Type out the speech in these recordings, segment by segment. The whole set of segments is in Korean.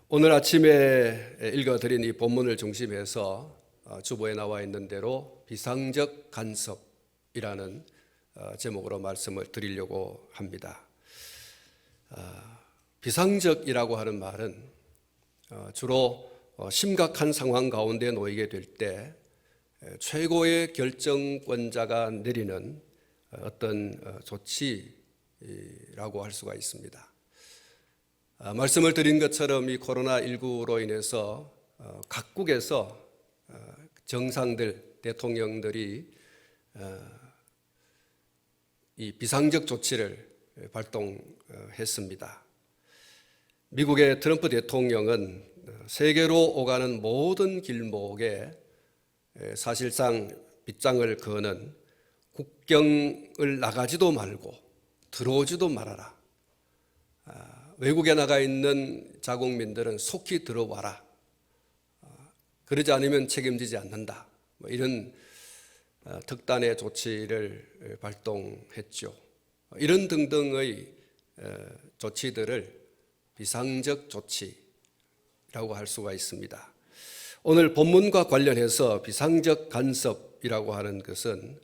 오늘 아침에 읽어드린 이 본문을 중심해서 주보에 나와 있는 대로 비상적 간섭이라는 제목으로 말씀을 드리려고 합니다. 비상적이라고 하는 말은 주로 심각한 상황 가운데 놓이게 될 때 최고의 결정권자가 내리는 어떤 조치라고 할 수가 있습니다. 말씀을 드린 것처럼 이 코로나19로 인해서 각국에서 정상들, 대통령들이 이 비상적 조치를 발동했습니다. 미국의 트럼프 대통령은 세계로 오가는 모든 길목에 사실상 빗장을 그는 국경을 나가지도 말고 들어오지도 말아라. 외국에 나가 있는 자국민들은 속히 들어와라. 그러지 않으면 책임지지 않는다. 이런 특단의 조치를 발동했죠. 이런 등등의 조치들을 비상적 조치라고 할 수가 있습니다. 오늘 본문과 관련해서 비상적 간섭이라고 하는 것은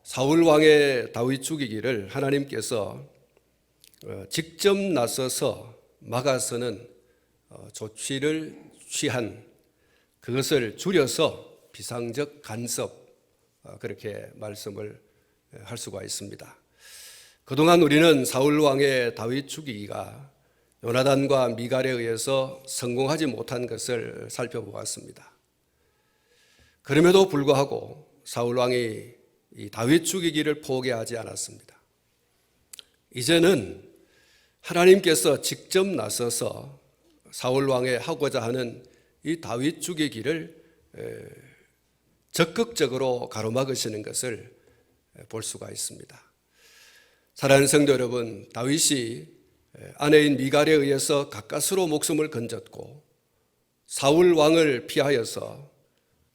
사울 왕의 다윗 죽이기를 하나님께서 직접 나서서 막아서는 조치를 취한 그것을 줄여서 비상적 간섭, 그렇게 말씀을 할 수가 있습니다. 그동안 우리는 사울 왕의 다윗 죽이기가 요나단과 미갈에 의해서 성공하지 못한 것을 살펴보았습니다. 그럼에도 불구하고 사울 왕이 이 다윗 죽이기를 포기하지 않았습니다. 이제는 하나님께서 직접 나서서 사울 왕의 하고자 하는 이 다윗 죽이기를 적극적으로 가로막으시는 것을 볼 수가 있습니다. 사랑하는 성도 여러분, 다윗이 아내인 미갈에 의해서 가까스로 목숨을 건졌고 사울 왕을 피하여서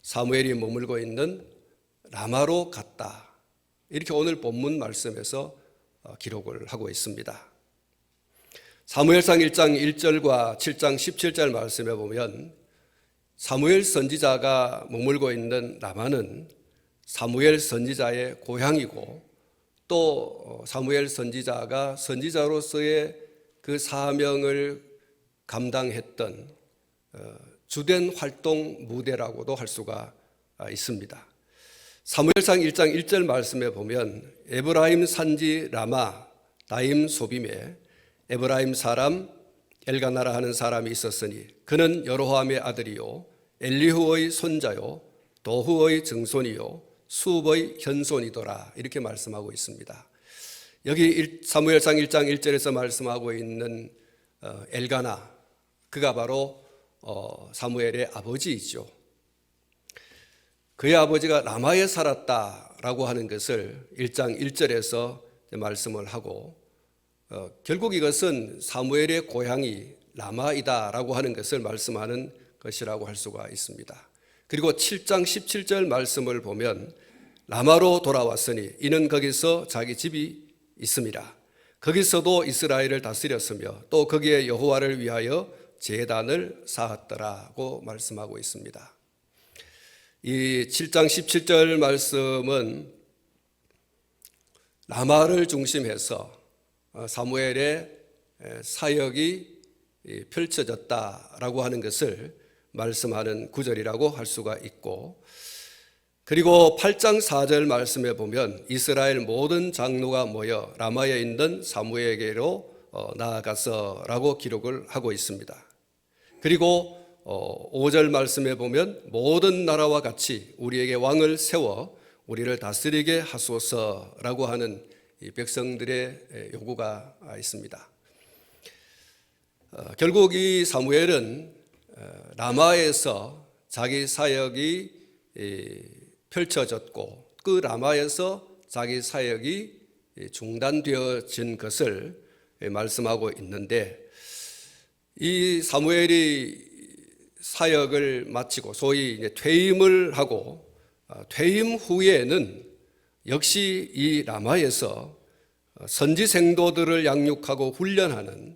사무엘이 머물고 있는 라마로 갔다. 이렇게 오늘 본문 말씀에서 기록을 하고 있습니다. 사무엘상 1장 1절과 7장 17절 말씀에 보면 사무엘 선지자가 머물고 있는 라마는 사무엘 선지자의 고향이고 또 사무엘 선지자가 선지자로서의 그 사명을 감당했던 주된 활동 무대라고도 할 수가 있습니다. 사무엘상 1장 1절 말씀에 보면 에브라임 산지 라마 다임 소빔에 에브라임 사람 엘가나라 하는 사람이 있었으니 그는 여로함의 아들이요 엘리후의 손자요 도후의 증손이요 수읍의 현손이더라. 이렇게 말씀하고 있습니다. 여기 사무엘상 1장 1절에서 말씀하고 있는 엘가나, 그가 바로 사무엘의 아버지이죠. 그의 아버지가 라마에 살았다라고 하는 것을 1장 1절에서 말씀을 하고 결국 이것은 사무엘의 고향이 라마이다라고 하는 것을 말씀하는 것이라고 할 수가 있습니다. 그리고 7장 17절 말씀을 보면 라마로 돌아왔으니 이는 거기서 자기 집이 있습니다. 거기서도 이스라엘을 다스렸으며 또 거기에 여호와를 위하여 제단을 쌓았더라고 말씀하고 있습니다. 이 7장 17절 말씀은 라마를 중심해서 사무엘의 사역이 펼쳐졌다라고 하는 것을 말씀하는 구절이라고 할 수가 있고, 그리고 8장 4절 말씀에 보면 이스라엘 모든 장로가 모여 라마에 있는 사무엘에게로 나아가서라고 기록을 하고 있습니다. 그리고 5절 말씀에 보면 모든 나라와 같이 우리에게 왕을 세워 우리를 다스리게 하소서라고 하는 이 백성들의 요구가 있습니다. 결국 이 사무엘은 라마에서 자기 사역이 펼쳐졌고 그 라마에서 자기 사역이 중단되어진 것을 말씀하고 있는데, 이 사무엘이 사역을 마치고 소위 퇴임을 하고 퇴임 후에는 역시 이 라마에서 선지 생도들을 양육하고 훈련하는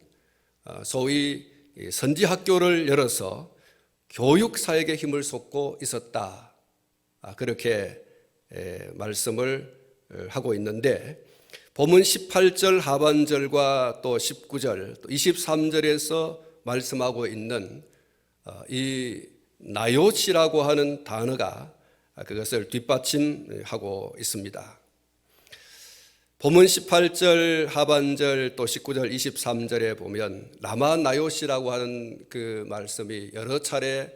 소위 선지 학교를 열어서 교육 사역에 힘을 쏟고 있었다. 그렇게 말씀을 하고 있는데, 본문 18절 하반절과 또 19절, 또 23절에서 말씀하고 있는 이 나요시라고 하는 단어가 그것을 뒷받침하고 있습니다. 본문 18절 하반절 또 19절 23절에 보면 라마 나요시라고 하는 그 말씀이 여러 차례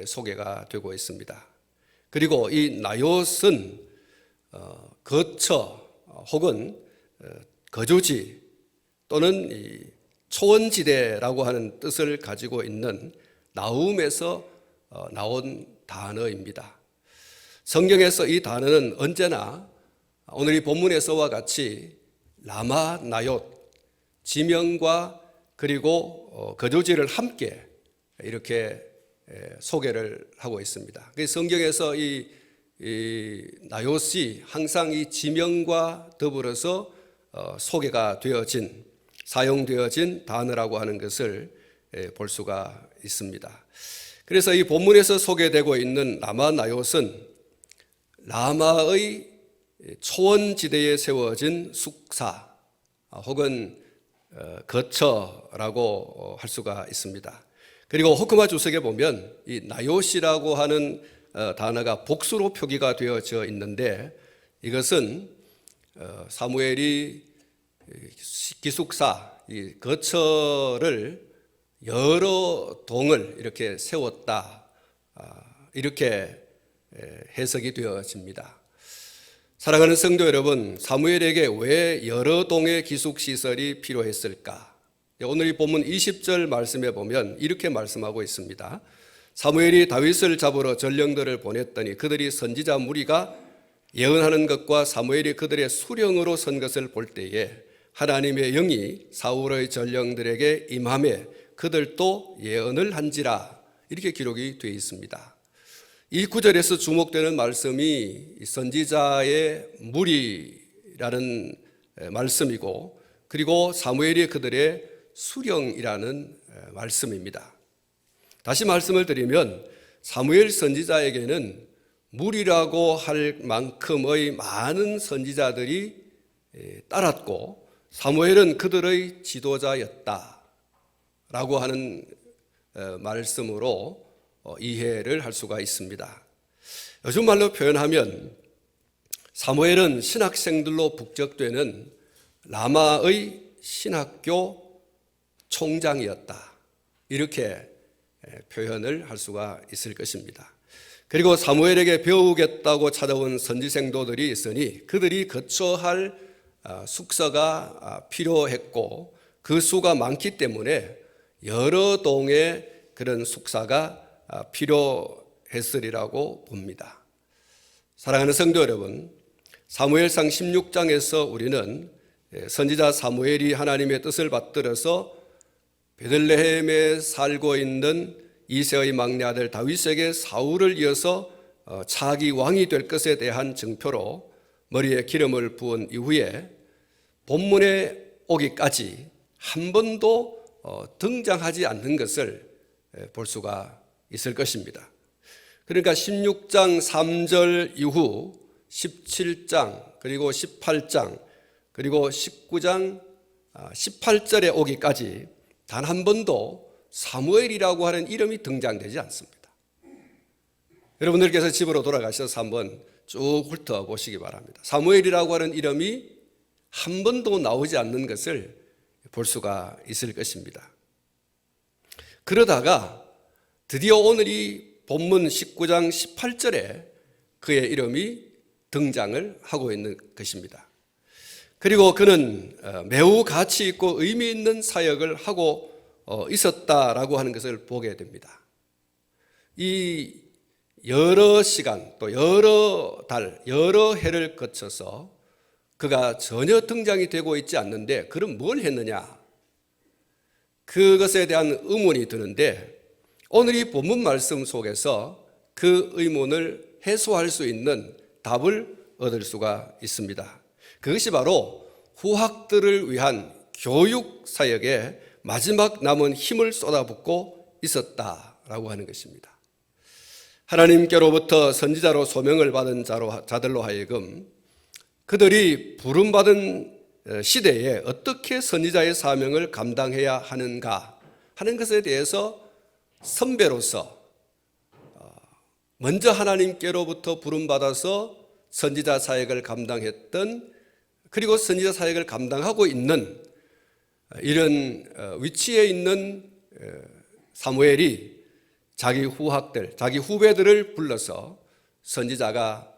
소개가 되고 있습니다. 그리고 이 나요스는 거처 혹은 거주지 또는 이 초원지대라고 하는 뜻을 가지고 있는 나움에서 나온 단어입니다. 성경에서 이 단어는 언제나 오늘 이 본문에서와 같이 라마 나얏, 지명과 그리고 거주지를 함께 이렇게 소개를 하고 있습니다. 성경에서 이 나얏이 항상 이 지명과 더불어서 소개가 되어진, 사용되어진 단어라고 하는 것을 볼 수가 있습니다. 그래서 이 본문에서 소개되고 있는 라마 나얏은 라마의 초원지대에 세워진 숙사 혹은 거처라고 할 수가 있습니다. 그리고 호크마 주석에 보면 이 나요시라고 하는 단어가 복수로 표기가 되어져 있는데, 이것은 사무엘이 기숙사, 이 거처를 여러 동을 이렇게 세웠다, 이렇게 해석이 되어집니다. 사랑하는 성도 여러분, 사무엘에게 왜 여러 동의 기숙시설이 필요했을까? 오늘 이 본문 20절 말씀에 보면 이렇게 말씀하고 있습니다. 사무엘이 다윗을 잡으러 전령들을 보냈더니 그들이 선지자 무리가 예언하는 것과 사무엘이 그들의 수령으로 선 것을 볼 때에 하나님의 영이 사울의 전령들에게 임하매 그들도 예언을 한지라, 이렇게 기록이 되어 있습니다. 이 구절에서 주목되는 말씀이 선지자의 무리라는 말씀이고, 그리고 사무엘이 그들의 수령이라는 말씀입니다. 다시 말씀을 드리면 사무엘 선지자에게는 무리라고 할 만큼의 많은 선지자들이 따랐고, 사무엘은 그들의 지도자였다라고 하는 말씀으로 이해를 할 수가 있습니다. 요즘 말로 표현하면 사무엘은 신학생들로 북적되는 라마의 신학교 총장이었다, 이렇게 표현을 할 수가 있을 것입니다. 그리고 사무엘에게 배우겠다고 찾아온 선지생도들이 있으니 그들이 거처할 숙소가 필요했고, 그 수가 많기 때문에 여러 동의 그런 숙사가 필요했으리라고 봅니다. 사랑하는 성도 여러분, 사무엘상 16장에서 우리는 선지자 사무엘이 하나님의 뜻을 받들어서 베들레헴에 살고 있는 이새의 막내 아들 다윗에게 사울을 이어서 차기 왕이 될 것에 대한 증표로 머리에 기름을 부은 이후에 본문에 오기까지 한 번도 등장하지 않는 것을 볼 수가 있을 것입니다. 그러니까 16장 3절 이후 17장 그리고 18장 그리고 19장 18절에 오기까지 단 한 번도 사무엘이라고 하는 이름이 등장되지 않습니다. 여러분들께서 집으로 돌아가셔서 한번 쭉 훑어보시기 바랍니다. 사무엘이라고 하는 이름이 한 번도 나오지 않는 것을 볼 수가 있을 것입니다. 그러다가 드디어 오늘 이 본문 19장 18절에 그의 이름이 등장을 하고 있는 것입니다. 그리고 그는 매우 가치 있고 의미 있는 사역을 하고 있었다라고 하는 것을 보게 됩니다. 이 여러 시간 또 여러 달 여러 해를 거쳐서 그가 전혀 등장이 되고 있지 않는데, 그럼 뭘 했느냐? 그것에 대한 의문이 드는데, 오늘 이 본문 말씀 속에서 그 의문을 해소할 수 있는 답을 얻을 수가 있습니다. 그것이 바로 후학들을 위한 교육 사역에 마지막 남은 힘을 쏟아붓고 있었다라고 하는 것입니다. 하나님께로부터 선지자로 소명을 받은 자들로 하여금 그들이 부름받은 시대에 어떻게 선지자의 사명을 감당해야 하는가 하는 것에 대해서 선배로서 먼저 하나님께로부터 부름받아서 선지자 사역을 감당했던, 그리고 선지자 사역을 감당하고 있는 이런 위치에 있는 사무엘이 자기 후학들, 자기 후배들을 불러서 선지자가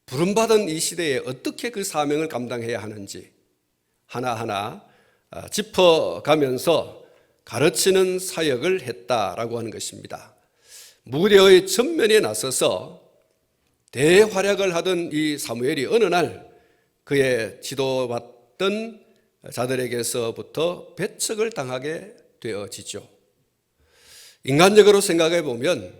부름받은 이 시대에 어떻게 그 사명을 감당해야 하는지 하나하나 짚어가면서 가르치는 사역을 했다라고 하는 것입니다. 무대의 전면에 나서서 대활약을 하던 이 사무엘이 어느 날 그의 지도받던 자들에게서부터 배척을 당하게 되어지죠. 인간적으로 생각해 보면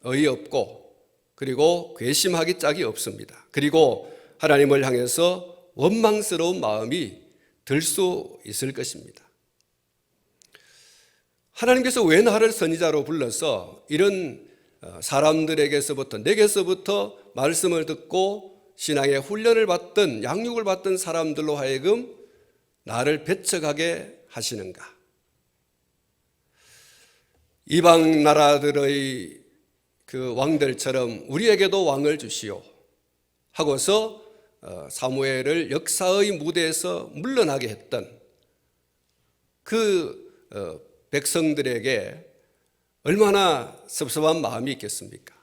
어이없고 그리고 괘씸하기 짝이 없습니다. 그리고 하나님을 향해서 원망스러운 마음이 들 수 있을 것입니다. 하나님께서 왜 나를 선지자로 불러서 이런 사람들에게서부터, 내게서부터 말씀을 듣고 신앙의 훈련을 받던, 양육을 받던 사람들로 하여금 나를 배척하게 하시는가? 이방 나라들의 그 왕들처럼 우리에게도 왕을 주시오 하고서 사무엘을 역사의 무대에서 물러나게 했던 그 백성들에게 얼마나 섭섭한 마음이 있겠습니까?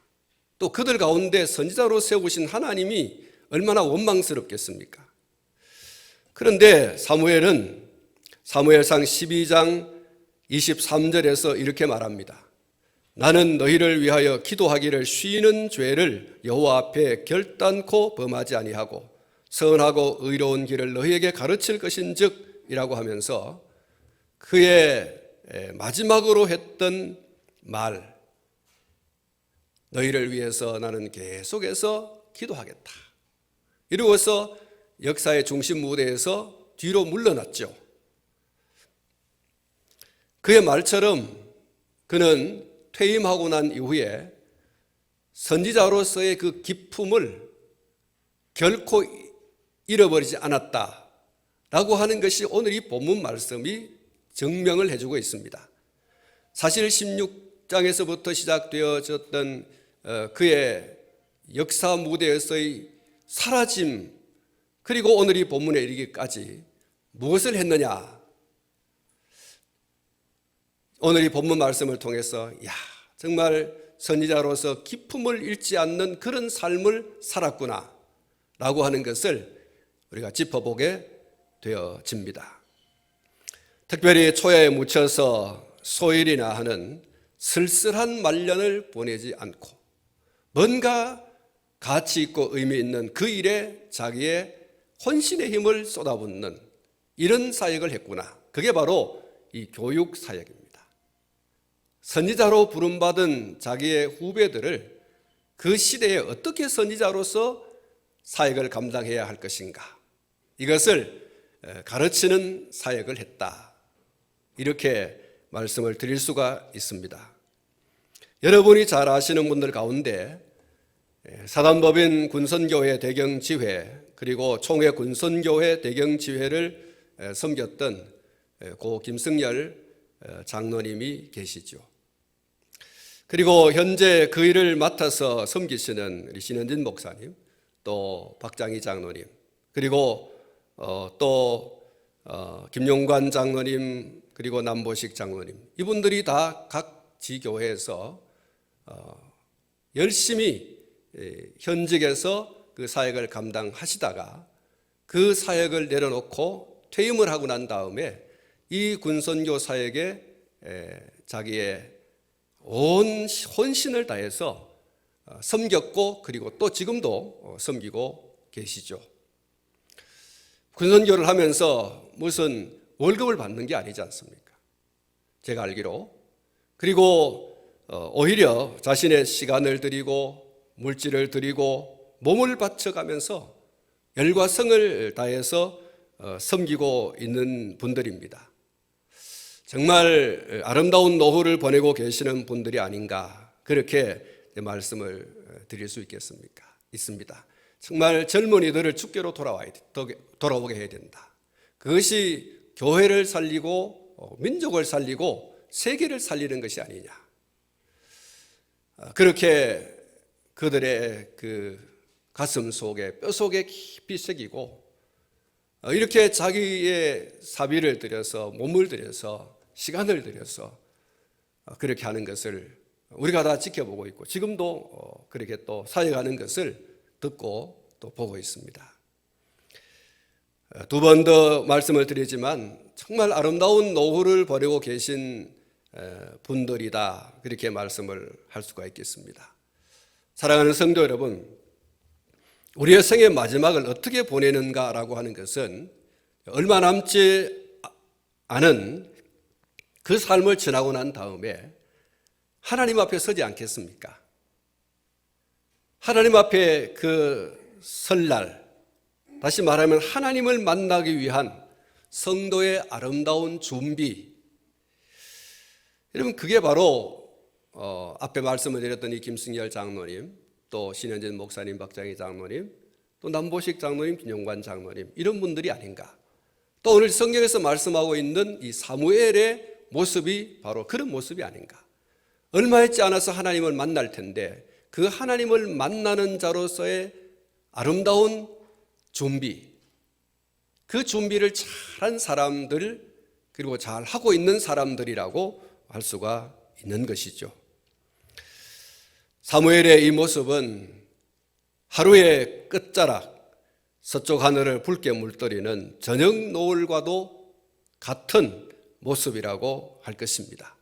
또 그들 가운데 선지자로 세우신 하나님이 얼마나 원망스럽겠습니까? 그런데 사무엘은 사무엘상 12장 23절에서 이렇게 말합니다. 나는 너희를 위하여 기도하기를 쉬는 죄를 여호와 앞에 결단코 범하지 아니하고 선하고 의로운 길을 너희에게 가르칠 것인즉 이라고 하면서 그의 마지막으로 했던 말, 너희를 위해서 나는 계속해서 기도하겠다, 이루어서 역사의 중심 무대에서 뒤로 물러났죠. 그의 말처럼 그는 퇴임하고 난 이후에 선지자로서의 그 기품을 결코 잃어버리지 않았다라고 하는 것이 오늘 이 본문 말씀이 증명을 해주고 있습니다. 사실 16장에서부터 시작되어졌던 그의 역사 무대에서의 사라짐, 그리고 오늘 이 본문에 이르기까지 무엇을 했느냐? 오늘 이 본문 말씀을 통해서 정말 선지자로서 기품을 잃지 않는 그런 삶을 살았구나 라고 하는 것을 우리가 짚어보게 되어집니다. 특별히 초야에 묻혀서 소일이나 하는 쓸쓸한 말년을 보내지 않고 뭔가 가치 있고 의미 있는 그 일에 자기의 혼신의 힘을 쏟아붓는 이런 사역을 했구나. 그게 바로 이 교육 사역입니다. 선지자로 부름받은 자기의 후배들을 그 시대에 어떻게 선지자로서 사역을 감당해야 할 것인가, 이것을 가르치는 사역을 했다, 이렇게 말씀을 드릴 수가 있습니다. 여러분이 잘 아시는 분들 가운데 사단법인 군선교회 대경지회 그리고 총회 군선교회 대경지회를 섬겼던 고 김승열 장로님이 계시죠. 그리고 현재 그 일을 맡아서 섬기시는 우리 신현진 목사님, 또 박장희 장로님, 그리고 또 김용관 장로님, 그리고 남보식 장로님, 이분들이 다 각 지교회에서 열심히 현직에서 그 사역을 감당하시다가 그 사역을 내려놓고 퇴임을 하고 난 다음에 이 군선교 사역에 자기의 온 혼신을 다해서 섬겼고, 그리고 또 지금도 섬기고 계시죠. 군선교를 하면서 무슨 월급을 받는 게 아니지 않습니까? 제가 알기로. 그리고 오히려 자신의 시간을 드리고 물질을 드리고 몸을 바쳐가면서 열과 성을 다해서 섬기고 있는 분들입니다. 정말 아름다운 노후를 보내고 계시는 분들이 아닌가, 그렇게 말씀을 드릴 수 있습니다. 정말 젊은이들을 주께로 돌아오게 해야 된다. 그것이 교회를 살리고 민족을 살리고 세계를 살리는 것이 아니냐. 그렇게 그들의 그 가슴 속에, 뼈 속에 깊이 새기고, 이렇게 자기의 사비를 들여서, 몸을 들여서, 시간을 들여서 그렇게 하는 것을 우리가 다 지켜보고 있고, 지금도 그렇게 또 사역하는 것을 듣고 또 보고 있습니다. 두 번 더 말씀을 드리지만 정말 아름다운 노후를 보내고 계신 분들이다, 그렇게 말씀을 할 수가 있겠습니다. 사랑하는 성도 여러분, 우리의 생의 마지막을 어떻게 보내는가라고 하는 것은 얼마 남지 않은 그 삶을 지나고 난 다음에 하나님 앞에 서지 않겠습니까? 하나님 앞에 그 설날, 다시 말하면 하나님을 만나기 위한 성도의 아름다운 준비, 여러분, 그게 바로 앞에 말씀을 드렸던 이 김승열 장로님, 또 신현진 목사님, 박장희 장로님, 또 남보식 장로님, 김용관 장로님, 이런 분들이 아닌가. 또 오늘 성경에서 말씀하고 있는 이 사무엘의 모습이 바로 그런 모습이 아닌가. 얼마 있지 않아서 하나님을 만날 텐데 그 하나님을 만나는 자로서의 아름다운 준비, 그 준비를 잘한 사람들, 그리고 잘 하고 있는 사람들이라고 할 수가 있는 것이죠. 사무엘의 이 모습은 하루의 끝자락, 서쪽 하늘을 붉게 물들이는 저녁 노을과도 같은 모습이라고 할 것입니다.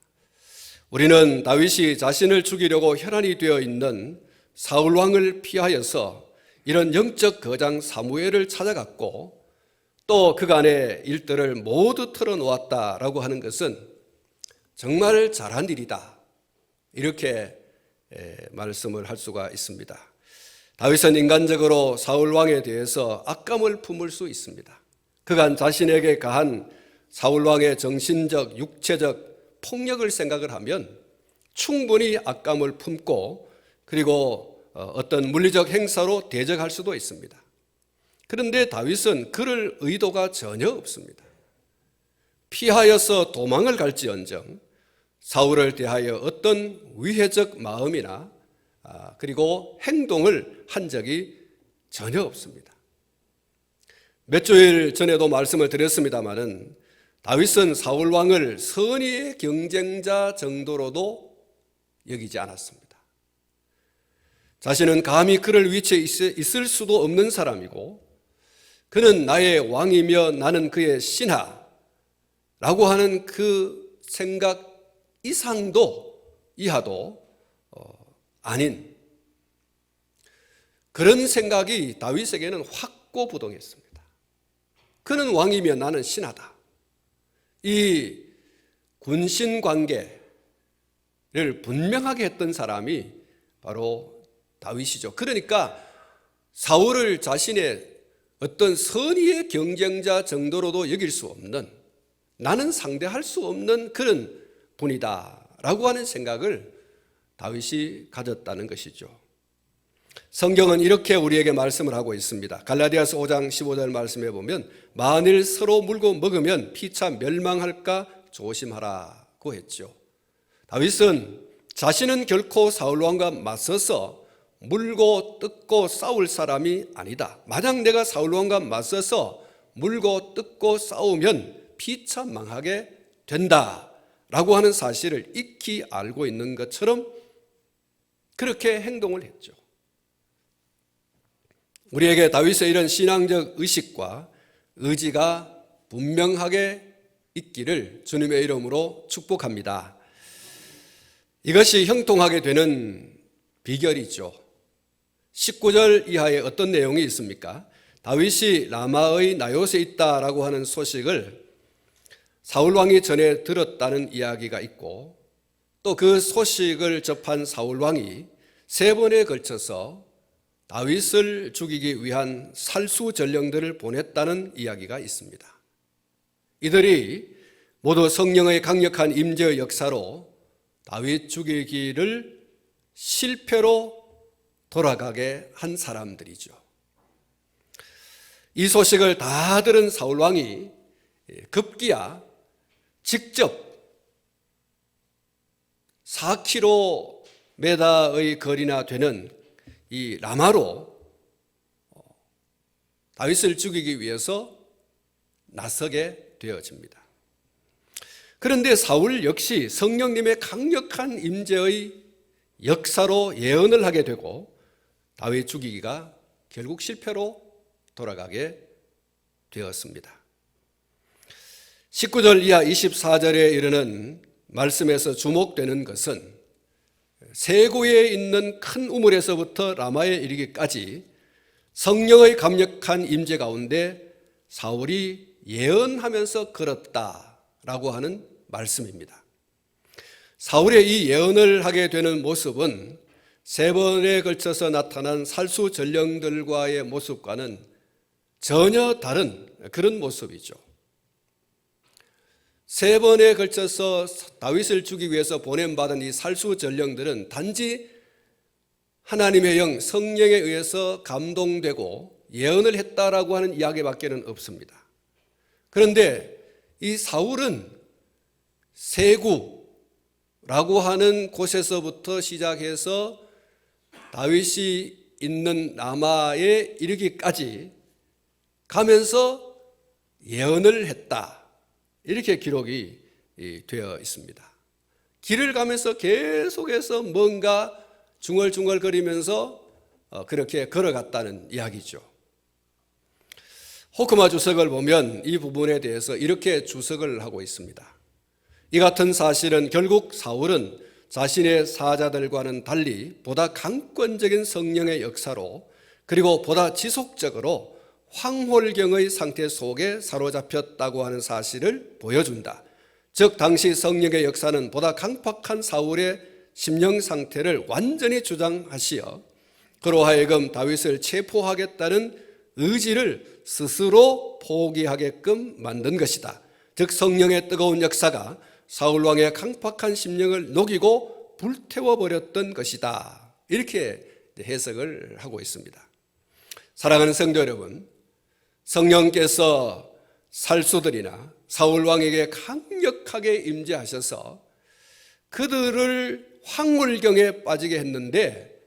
우리는 다윗이 자신을 죽이려고 혈안이 되어 있는 사울 왕을 피하여서 이런 영적 거장 사무엘을 찾아갔고, 또 그간의 일들을 모두 털어놓았다라고 하는 것은 정말 잘한 일이다, 이렇게 말씀을 할 수가 있습니다. 다윗은 인간적으로 사울 왕에 대해서 악감을 품을 수 있습니다. 그간 자신에게 가한 사울 왕의 정신적, 육체적 폭력을 생각을 하면 충분히 악감을 품고, 그리고 어떤 물리적 행사로 대적할 수도 있습니다. 그런데 다윗은 그럴 의도가 전혀 없습니다. 피하여서 도망을 갈지언정 사울을 대하여 어떤 위해적 마음이나 그리고 행동을 한 적이 전혀 없습니다. 몇 주일 전에도 말씀을 드렸습니다마는 다윗은 사울 왕을 선의의 경쟁자 정도로도 여기지 않았습니다. 자신은 감히 그럴 위치에 있을 수도 없는 사람이고, 그는 나의 왕이며 나는 그의 신하라고 하는 그 생각 이상도 이하도 아닌 그런 생각이 다윗에게는 확고부동했습니다. 그는 왕이며 나는 신하다. 이 군신 관계를 분명하게 했던 사람이 바로 다윗이죠. 그러니까 사울을 자신의 어떤 선의의 경쟁자 정도로도 여길 수 없는, 나는 상대할 수 없는 그런 분이다라고 하는 생각을 다윗이 가졌다는 것이죠. 성경은 이렇게 우리에게 말씀을 하고 있습니다. 갈라디아서 5장 15절 말씀해 보면 만일 서로 물고 먹으면 피차 멸망할까 조심하라고 했죠. 다윗은 자신은 결코 사울왕과 맞서서 물고 뜯고 싸울 사람이 아니다. 만약 내가 사울왕과 맞서서 물고 뜯고 싸우면 피차 망하게 된다라고 하는 사실을 익히 알고 있는 것처럼 그렇게 행동을 했죠. 우리에게 다윗의 이런 신앙적 의식과 의지가 분명하게 있기를 주님의 이름으로 축복합니다. 이것이 형통하게 되는 비결이죠. 19절 이하에 어떤 내용이 있습니까? 다윗이 라마의 나요스에 있다라고 하는 소식을 사울왕이 전에 들었다는 이야기가 있고, 또 그 소식을 접한 사울왕이 3번에 걸쳐서 다윗을 죽이기 위한 살수 전령들을 보냈다는 이야기가 있습니다. 이들이 모두 성령의 강력한 임재의 역사로 다윗 죽이기를 실패로 돌아가게 한 사람들이죠. 이 소식을 다 들은 사울 왕이 급기야 직접 4km의 거리나 되는 이 라마로 다윗을 죽이기 위해서 나서게 되어집니다. 그런데 사울 역시 성령님의 강력한 임재의 역사로 예언을 하게 되고 다윗 죽이기가 결국 실패로 돌아가게 되었습니다. 19절 이하 24절에 이르는 말씀에서 주목되는 것은 세구에 있는 큰 우물에서부터 라마에 이르기까지 성령의 강력한 임재 가운데 사울이 예언하면서 걸었다라고 하는 말씀입니다. 사울의 이 예언을 하게 되는 모습은 3번에 걸쳐서 나타난 살수 전령들과의 모습과는 전혀 다른 그런 모습이죠. 3번에 걸쳐서 다윗을 죽이기 위해서 보냄받은 이 살수 전령들은 단지 하나님의 영 성령에 의해서 감동되고 예언을 했다라고 하는 이야기밖에는 없습니다. 그런데 이 사울은 세구라고 하는 곳에서부터 시작해서 다윗이 있는 라마에 이르기까지 가면서 예언을 했다. 이렇게 기록이 되어 있습니다. 길을 가면서 계속해서 뭔가 중얼중얼거리면서 그렇게 걸어갔다는 이야기죠. 호크마 주석을 보면 이 부분에 대해서 이렇게 주석을 하고 있습니다. 이 같은 사실은 결국 사울은 자신의 사자들과는 달리 보다 강권적인 성령의 역사로 그리고 보다 지속적으로 황홀경의 상태 속에 사로잡혔다고 하는 사실을 보여준다. 즉 당시 성령의 역사는 보다 강팍한 사울의 심령 상태를 완전히 주장하시어 그로 하여금 다윗을 체포하겠다는 의지를 스스로 포기하게끔 만든 것이다. 즉 성령의 뜨거운 역사가 사울왕의 강팍한 심령을 녹이고 불태워버렸던 것이다. 이렇게 해석을 하고 있습니다. 사랑하는 성도 여러분, 성령께서 살수들이나 사울왕에게 강력하게 임재하셔서 그들을 황홀경에 빠지게 했는데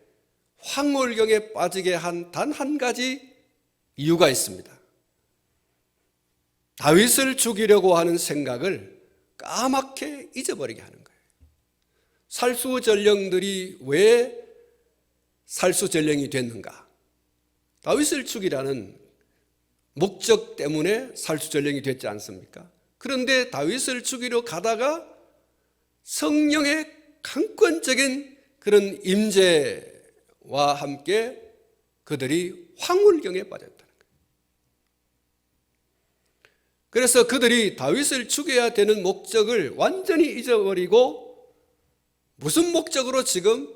황홀경에 빠지게 한 단 한 가지 이유가 있습니다. 다윗을 죽이려고 하는 생각을 까맣게 잊어버리게 하는 거예요. 살수전령들이 왜 살수전령이 됐는가? 다윗을 죽이라는 목적 때문에 살수전령이 됐지 않습니까? 그런데 다윗을 죽이려 가다가 성령의 강권적인 그런 임재와 함께 그들이 황홀경에 빠졌다는 거예요. 그래서 그들이 다윗을 죽여야 되는 목적을 완전히 잊어버리고 무슨 목적으로 지금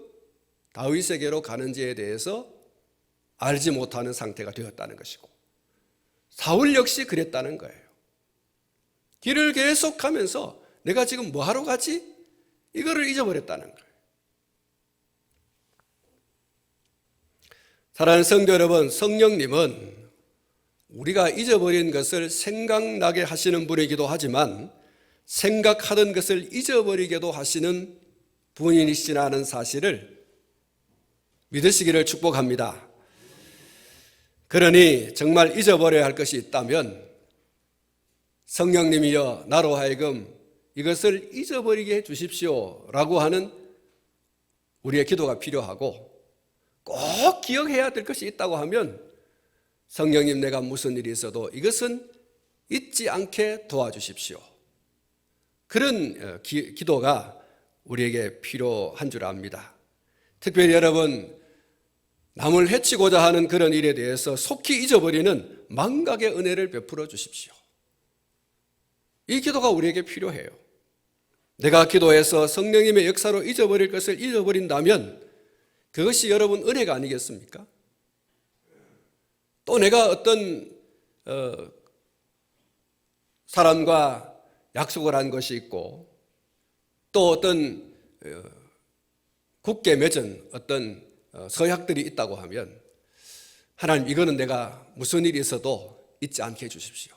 다윗에게로 가는지에 대해서 알지 못하는 상태가 되었다는 것이고 사울 역시 그랬다는 거예요. 길을 계속하면서 내가 지금 뭐하러 가지? 이거를 잊어버렸다는 거예요. 사랑하는 성도 여러분, 성령님은 우리가 잊어버린 것을 생각나게 하시는 분이기도 하지만 생각하던 것을 잊어버리게도 하시는 분이시라는 사실을 믿으시기를 축복합니다. 그러니 정말 잊어버려야 할 것이 있다면 성령님이여 나로 하여금 이것을 잊어버리게 해 주십시오 라고 하는 우리의 기도가 필요하고 꼭 기억해야 될 것이 있다고 하면 성령님 내가 무슨 일이 있어도 이것은 잊지 않게 도와주십시오. 그런 기도가 우리에게 필요한 줄 압니다. 특별히 여러분 남을 해치고자 하는 그런 일에 대해서 속히 잊어버리는 망각의 은혜를 베풀어 주십시오. 이 기도가 우리에게 필요해요. 내가 기도해서 성령님의 역사로 잊어버릴 것을 잊어버린다면 그것이 여러분 은혜가 아니겠습니까? 또 내가 어떤 사람과 약속을 한 것이 있고 또 어떤 굳게 맺은 어떤 서약들이 있다고 하면 하나님, 이거는 내가 무슨 일이 있어도 잊지 않게 해주십시오.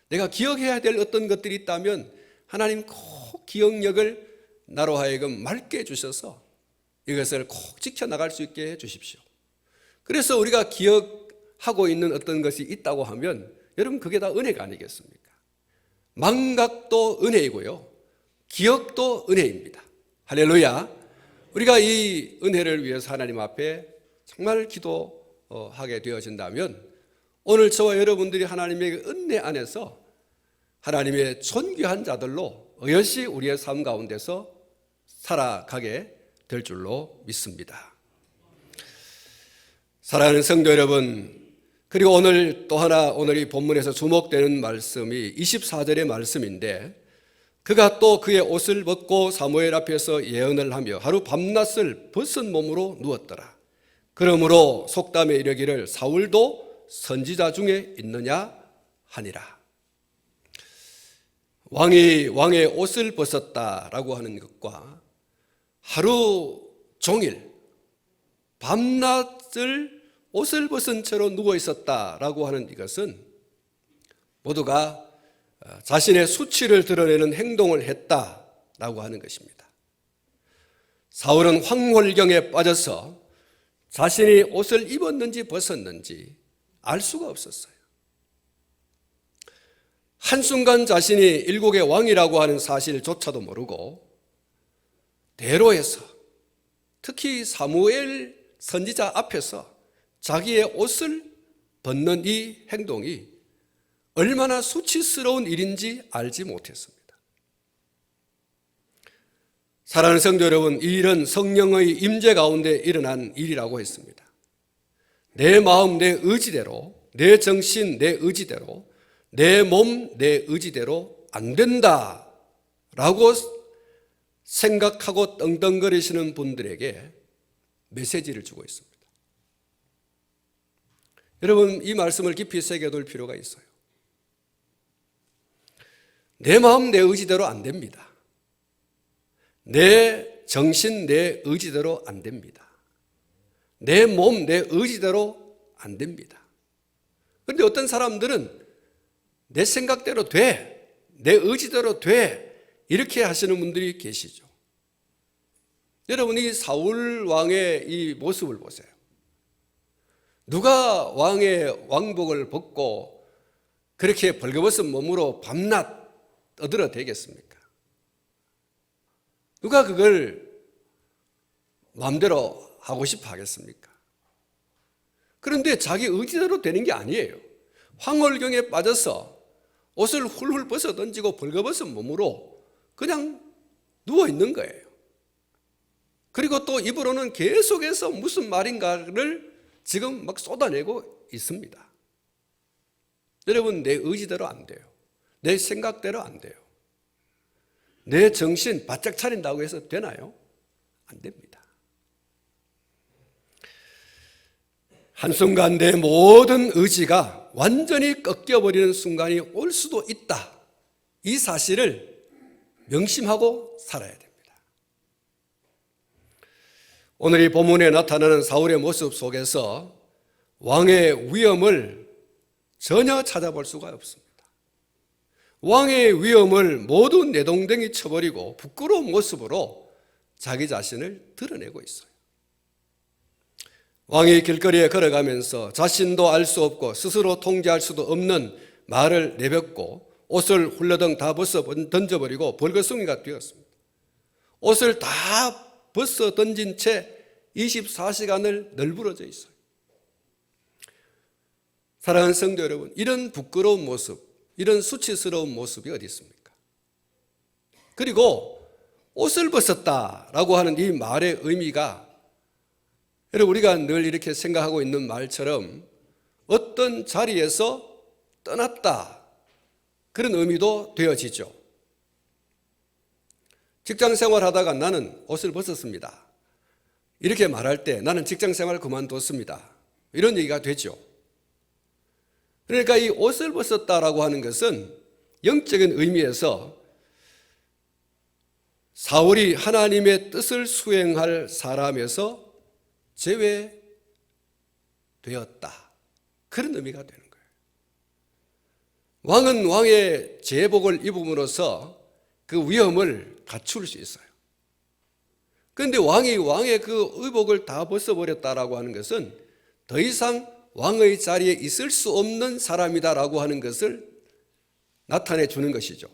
내가 기억해야 될 어떤 것들이 있다면 하나님 꼭 기억력을 나로 하여금 맑게 해주셔서 이것을 꼭 지켜나갈 수 있게 해주십시오. 그래서 우리가 기억하고 있는 어떤 것이 있다고 하면 여러분, 그게 다 은혜가 아니겠습니까? 망각도 은혜이고요, 기억도 은혜입니다. 할렐루야. 우리가 이 은혜를 위해서 하나님 앞에 정말 기도하게 되어진다면 오늘 저와 여러분들이 하나님의 은혜 안에서 하나님의 존귀한 자들로 어여시 우리의 삶 가운데서 살아가게 될 줄로 믿습니다. 사랑하는 성도 여러분, 그리고 오늘 또 하나, 오늘 이 본문에서 주목되는 말씀이 24절의 말씀인데, 그가 또 그의 옷을 벗고 사무엘 앞에서 예언을 하며 하루 밤낮을 벗은 몸으로 누웠더라. 그러므로 속담에 이르기를 사울도 선지자 중에 있느냐 하니라. 왕의 옷을 벗었다라고 하는 것과 하루 종일 밤낮을 옷을 벗은 채로 누워 있었다라고 하는 이것은 모두가 자신의 수치를 드러내는 행동을 했다라고 하는 것입니다. 사울은 황홀경에 빠져서 자신이 옷을 입었는지 벗었는지 알 수가 없었어요. 한순간 자신이 일국의 왕이라고 하는 사실조차도 모르고 대로에서, 특히 사무엘 선지자 앞에서 자기의 옷을 벗는 이 행동이 얼마나 수치스러운 일인지 알지 못했습니다. 사랑하는 성도 여러분, 이 일은 성령의 임재 가운데 일어난 일이라고 했습니다. 내 마음, 내 의지대로, 내 정신, 내 의지대로, 내 몸, 내 의지대로 안 된다라고 생각하고 떵떵거리시는 분들에게 메시지를 주고 있습니다. 여러분, 이 말씀을 깊이 새겨둘 필요가 있어요. 내 마음, 내 의지대로 안 됩니다. 내 정신, 내 의지대로 안 됩니다. 내 몸, 내 의지대로 안 됩니다. 그런데 어떤 사람들은 내 생각대로 돼, 내 의지대로 돼, 이렇게 하시는 분들이 계시죠. 여러분이 사울 왕의 이 모습을 보세요. 누가 왕의 왕복을 벗고 그렇게 벌거벗은 몸으로 밤낮 떠들어대겠습니까? 누가 그걸 마음대로 하고 싶어 하겠습니까? 그런데 자기 의지대로 되는 게 아니에요. 황홀경에 빠져서 옷을 훌훌 벗어 던지고 벌거벗은 몸으로 그냥 누워 있는 거예요. 그리고 또 입으로는 계속해서 무슨 말인가를 지금 막 쏟아내고 있습니다. 여러분, 내 의지대로 안 돼요. 내 생각대로 안 돼요. 내 정신 바짝 차린다고 해서 되나요? 안 됩니다. 한순간 내 모든 의지가 완전히 꺾여버리는 순간이 올 수도 있다. 이 사실을 명심하고 살아야 됩니다. 오늘 이 본문에 나타나는 사울의 모습 속에서 왕의 위엄을 전혀 찾아볼 수가 없습니다. 왕의 위엄을 모두 내동댕이 쳐버리고 부끄러운 모습으로 자기 자신을 드러내고 있어요. 왕이 길거리에 걸어가면서 자신도 알 수 없고 스스로 통제할 수도 없는 말을 내뱉고 옷을 훌러덩 다 벗어 던져버리고 벌거숭이가 되었습니다. 옷을 다 벗어 던진 채 24시간을 널브러져 있어요. 사랑하는 성도 여러분, 이런 부끄러운 모습, 이런 수치스러운 모습이 어디 있습니까? 그리고 옷을 벗었다라고 하는 이 말의 의미가 여러분, 우리가 늘 이렇게 생각하고 있는 말처럼 어떤 자리에서 떠났다, 그런 의미도 되어지죠. 직장 생활하다가 나는 옷을 벗었습니다, 이렇게 말할 때 나는 직장 생활을 그만뒀습니다, 이런 얘기가 되죠. 그러니까 이 옷을 벗었다라고 하는 것은 영적인 의미에서 사울이 하나님의 뜻을 수행할 사람에서 제외되었다. 그런 의미가 되는 거예요. 왕은 왕의 제복을 입음으로써 그 위엄을 갖출 수 있어요. 그런데 왕이 왕의 그 의복을 다 벗어버렸다라고 하는 것은 더 이상 왕의 자리에 있을 수 없는 사람이다라고 하는 것을 나타내 주는 것이죠.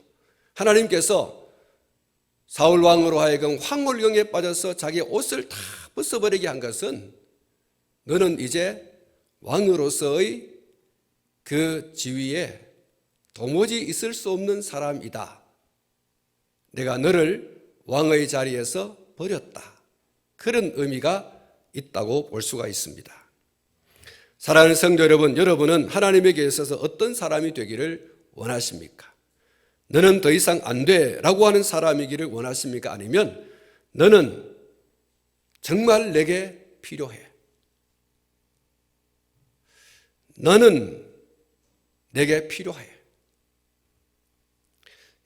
하나님께서 사울 왕으로 하여금 황홀경에 빠져서 자기 옷을 다 벗어버리게 한 것은 너는 이제 왕으로서의 그 지위에 도무지 있을 수 없는 사람이다. 내가 너를 왕의 자리에서 버렸다. 그런 의미가 있다고 볼 수가 있습니다. 사랑하는 성도 여러분, 여러분은 하나님에게 있어서 어떤 사람이 되기를 원하십니까? 너는 더 이상 안 돼 라고 하는 사람이기를 원하십니까? 아니면 너는 정말 내게 필요해. 너는 내게 필요해.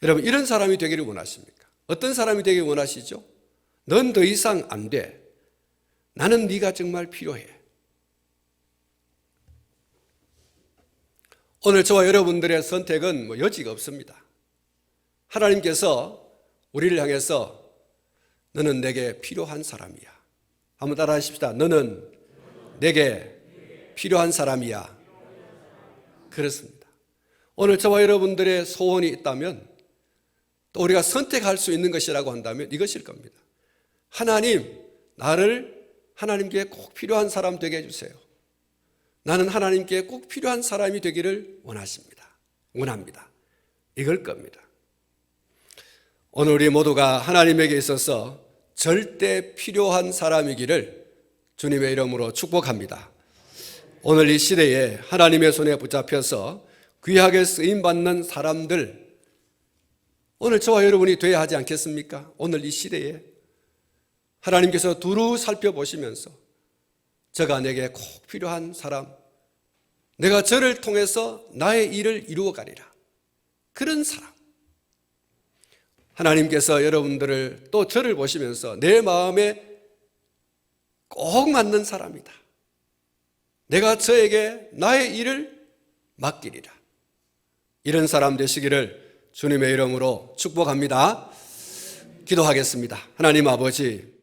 여러분, 이런 사람이 되기를 원하십니까? 어떤 사람이 되기를 원하시죠? 넌 더 이상 안 돼. 나는 네가 정말 필요해. 오늘 저와 여러분들의 선택은 여지가 없습니다. 하나님께서 우리를 향해서 너는 내게 필요한 사람이야. 한번 따라 하십시다. 너는 내게 필요한 사람이야. 그렇습니다. 오늘 저와 여러분들의 소원이 있다면 또 우리가 선택할 수 있는 것이라고 한다면 이것일 겁니다. 하나님, 나를 하나님께 꼭 필요한 사람 되게 해주세요. 나는 하나님께 꼭 필요한 사람이 되기를 원합니다. 이걸 겁니다. 오늘 우리 모두가 하나님에게 있어서 절대 필요한 사람이기를 주님의 이름으로 축복합니다. 오늘 이 시대에 하나님의 손에 붙잡혀서 귀하게 쓰임받는 사람들, 오늘 저와 여러분이 되어야 하지 않겠습니까? 오늘 이 시대에 하나님께서 두루 살펴보시면서 저가 내게 꼭 필요한 사람, 내가 저를 통해서 나의 일을 이루어 가리라. 그런 사람. 하나님께서 여러분들을 또 저를 보시면서 내 마음에 꼭 맞는 사람이다. 내가 저에게 나의 일을 맡기리라. 이런 사람 되시기를 주님의 이름으로 축복합니다. 기도하겠습니다. 하나님 아버지,